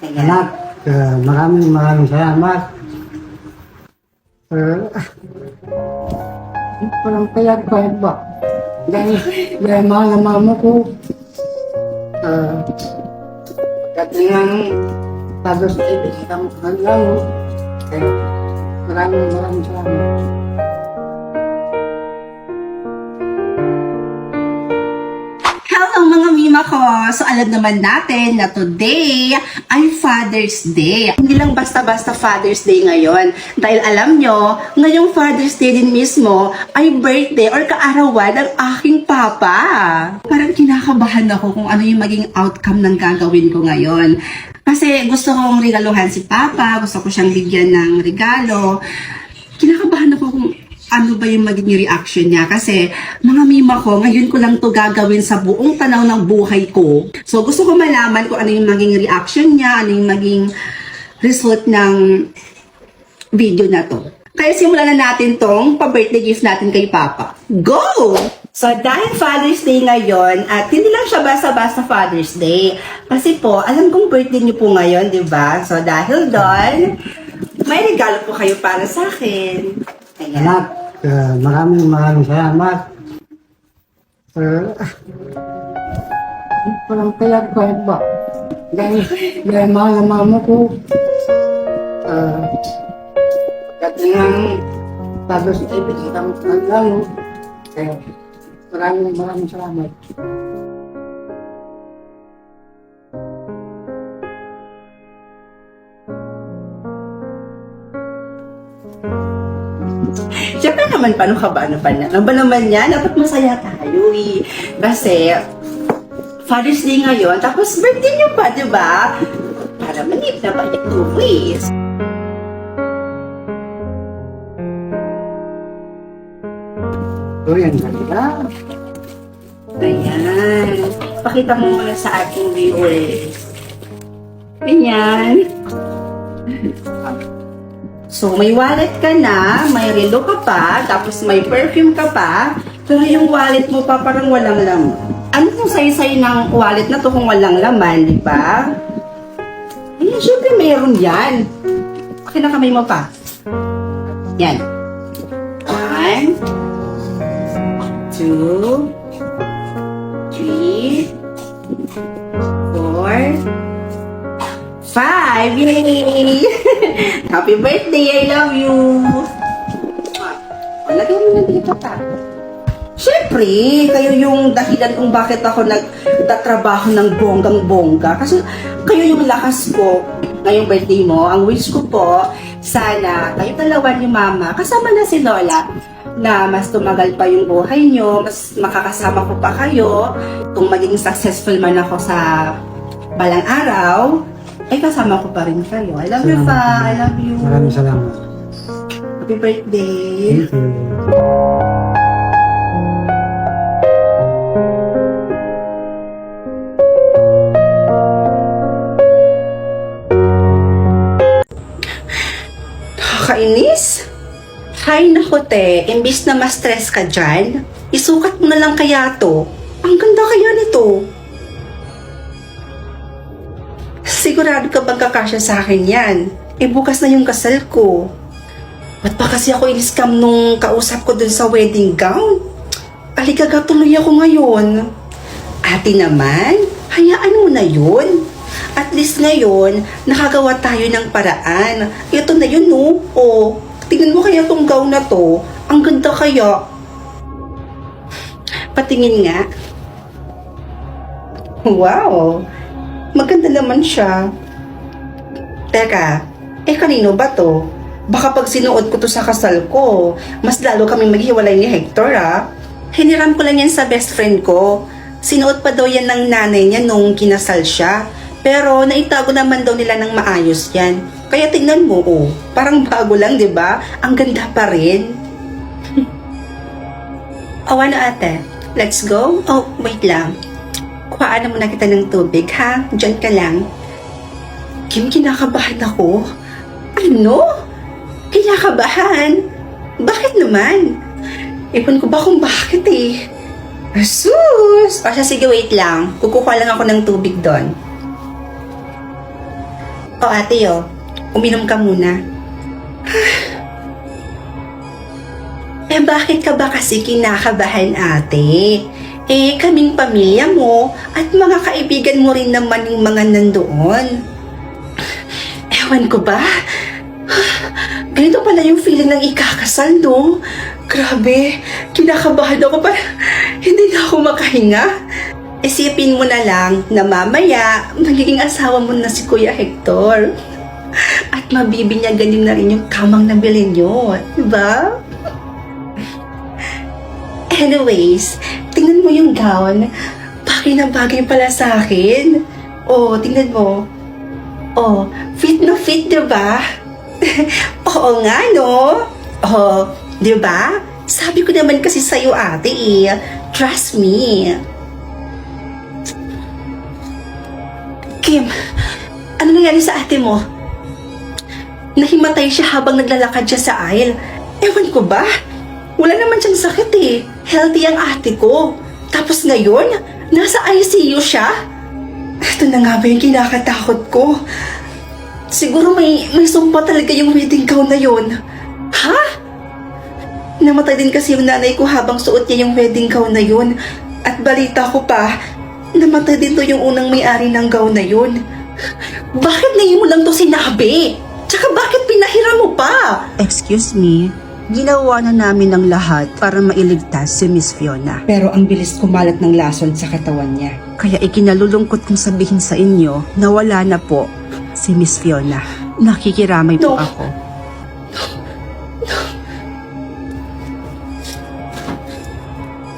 Anak, maraming salamat. Parang kaya ba? Dahil mahal na mama ko. Pagdating ng Father's Day, isang lang. Maraming salamat. Hello mga mima ko! So alam naman natin na today ay Father's Day. Hindi lang basta-basta Father's Day ngayon. Dahil alam nyo, ngayong Father's Day din mismo ay birthday or kaarawan ng aking papa. Parang kinakabahan ako kung ano yung maging outcome ng gagawin ko ngayon. Kasi gusto kong regaluhan si papa, gusto ko siyang bigyan ng regalo. Kinakabahan ako kung ano ba yung magiging reaction niya. Kasi, mga mima ko, ngayon ko lang to gagawin sa buong tanaw ng buhay ko. So, gusto ko malaman kung ano yung magiging reaction niya, ano yung magiging result ng video na to. Kaya simulan na natin tong pa-birthday gift natin kay Papa. Go! So, dahil Father's Day ngayon, at hindi lang siya basta-basta Father's Day. Kasi po, alam kong birthday niyo po ngayon, di ba? So, dahil doon, may regalo po kayo para sa akin. Ayan. Anak, maraming salamat. Parang kaya ba? Dahil mahal na mama ko. Pagdating ng Father's Day, isang lang. Maraming salamat. Siyempre naman, paano ka ba? Ano ba naman yan? Dapat masaya tayo eh. Kasi, Father's Day ngayon, tapos birthday niyo pa, di ba? Para manip na ba yung 2 ways? Yan ganda. Ayan. Pakita mo muna sa ating viewers. Ganyan. So, may wallet ka na, may relo ka pa, tapos may perfume ka pa, pero yung wallet mo pa parang walang laman. Ano kung say-say ng wallet na to kung walang laman, di ba? Ay, syempre mayroon yan. Kinakamay mo pa. Yan. 1, 2, 3, 4, 5! Yay! Happy birthday! I love you! Lagyan mo na dito pa. Siyempre, kayo yung dahilan kung bakit ako nagtatrabaho ng bonggang-bongga. Kasi kayo yung lakas ko ngayong birthday mo. Ang wish ko po, sana kayo dalawa ni Mama, kasama na si Lola, na mas tumagal pa yung buhay nyo, mas makakasama ko pa kayo. Kung maging successful man ako sa balang araw, ay kasama ko pa rin kayo. I love you, Pa. I love you. Maraming salamat. Happy birthday. Thank you. Nakakainis? Hay nako te, imbis na ma-stress ka dyan, isukat mo na lang kaya to. Ang ganda kaya nito. Sigurado ka bang kakasya sa akin yan? Eh bukas na yung kasal ko. Ba't pa kasi ako in-scam nung kausap ko dun sa wedding gown? Aligaga tuloy ako ngayon. Ate naman, hayaan mo na yun. At least ngayon, nakagawa tayo ng paraan. Ito na yun, no? O, tingnan mo kaya tong gown na to. Ang ganda kaya. Patingin nga. Wow! Maganda naman siya. Teka, kanino ba to? Baka pag sinuot ko to sa kasal ko, mas lalo kami maghiwalay ni Hector, ah. Hiniram ko lang yan sa best friend ko. Sinuot pa daw yan ng nanay niya nung kinasal siya. Pero naitago naman daw nila ng maayos yan. Kaya tingnan mo, oh. Parang bago lang, di ba? Ang ganda pa rin. O ano ate? Let's go? Oh, wait lang. Kuhaan muna kita ng tubig, ha? Diyan ka lang. Kim, kinakabahan ako. Ano? Kinakabahan? Bakit naman? Ipon ko ba kung bakit eh? Asus! O siya, sige, wait lang. Kukuha lang ako ng tubig doon. O ate, uminom ka muna. Bakit ka ba kasi kinakabahan, ate? Kaming pamilya mo at mga kaibigan mo rin naman yung mga nandoon. Ewan ko ba? Ganito pala yung feeling ng ikakasal, no? Grabe, kinakabahan ako pa. Hindi na ako makahinga. Isipin mo na lang na mamaya magiging asawa mo na si Kuya Hector. At mabibinyagan na rin yung kamang nabili nyo, diba? Anyways, tingnan mo yung gown. Bagay na bagay pala sa akin. Tingnan mo. Fit na fit, diba? Oo nga, no? Diba? Sabi ko naman kasi sa'yo, ate, trust me. Kim, ano nangyari sa ate mo? Nahimatay siya habang naglalakad siya sa aisle. Ewan ko ba? Wala naman siyang sakit Healthy ang ate ko. Tapos ngayon, nasa ICU siya? Ito na nga ba yung kinakatakot ko? Siguro may sumpa talaga yung wedding gown na yun. Ha? Namatay din kasi yung nanay ko habang suot niya yung wedding gown na yun. At balita ko pa, namatay din to yung unang may-ari ng gown na yun. Bakit ngayon mo lang to sinabi? Tsaka bakit pinahiram mo pa? Excuse me, ginawa na namin ang lahat para mailigtas si Miss Fiona. Pero ang bilis kumalat ng lason sa katawan niya. Kaya ikinalulungkot kong sabihin sa inyo na wala na po si Miss Fiona. Nakikiramay po No. ako.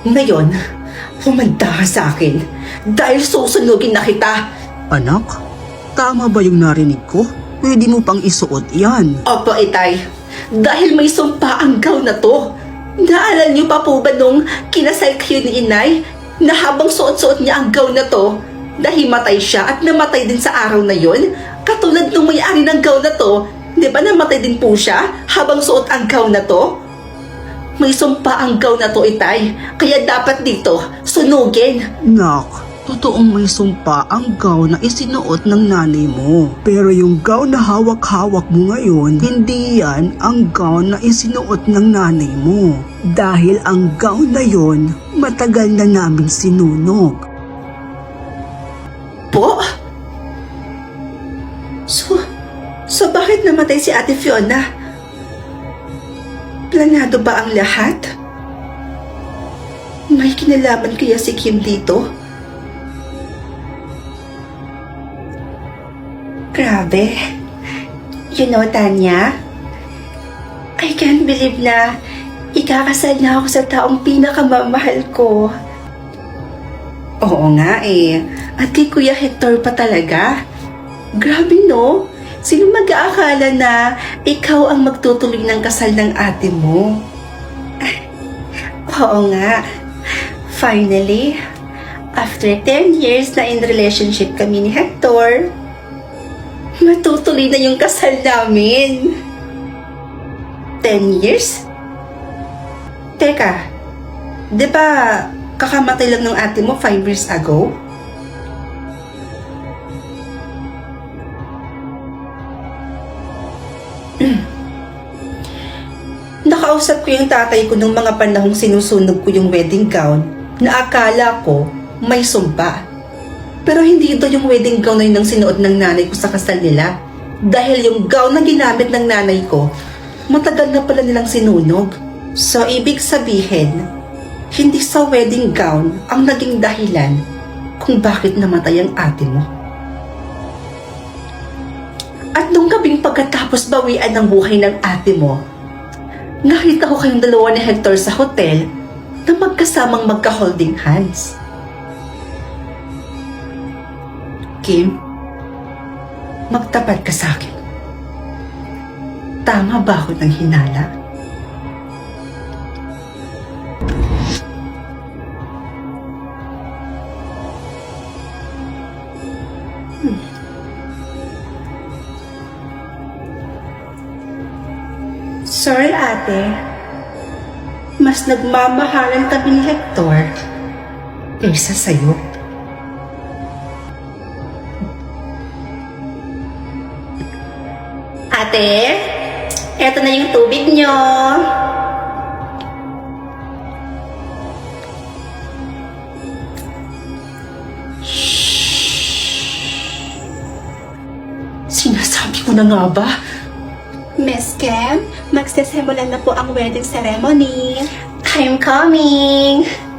Ngayon, humanda ka sa akin dahil susunugin na kita. Anak, tama ba yung narinig ko? Pwede mo pang isuot yan. Opo, itay. Dahil may sumpa ang gown na to. Naalala niyo pa po ba nung kinasal kayo ni inay na habang suot-suot niya ang gown na to, nahimatay siya at namatay din sa araw na yon? Katulad nung may-ari ng gown na to, di ba namatay din po siya habang suot ang gown na to? May sumpa ang gown na to, itay. Kaya dapat dito, sunugin. Nak, totoong may sumpa ang gown na isinuot ng nanay mo. Pero yung gown na hawak-hawak mo ngayon, hindi yan ang gown na isinuot ng nanay mo. Dahil ang gown na yon, matagal na namin sinunog. Po? So bakit namatay si Ate Fiona? Planado ba ang lahat? May kinalaman kaya si Kim dito? Grabe. You know, Tanya, I can't believe na ikakasal na ako sa taong pinakamamahal ko. Oo nga At kay Kuya Hector pa talaga. Grabe, no? Sino mag-aakala na ikaw ang magtutuloy ng kasal ng ate mo? Oo nga. Finally, after 10 years na in relationship kami ni Hector, matutuloy na yung kasal namin. 10 years? Teka, di ba kakamatay lang ng ate mo 5 years ago? Nakausap ko yung tatay ko nung mga panahong sinusunog ko yung wedding gown na akala ko may sumpa. Pero hindi ito yung wedding gown na yun ang sinuot ng nanay ko sa kasal nila. Dahil yung gown na ginamit ng nanay ko, matagal na pala nilang sinunog. So, ibig sabihin, hindi sa wedding gown ang naging dahilan kung bakit namatay ang ate mo. At nung gabing pagkatapos bawian ng buhay ng ate mo, nakita ko kayong dalawa ni Hector sa hotel na magkasamang magka-holding hands. Kim, magtapat ka sa akin. Tama ba ako ng hinala? Sorry, ate. Mas nagmamahalan kami ni Hector kaysa sa'yo. Ate, eto na yung tubig nyo. Sinasabi ko na nga ba? Miss Kem, magsisimula na po ang wedding ceremony. I'm coming!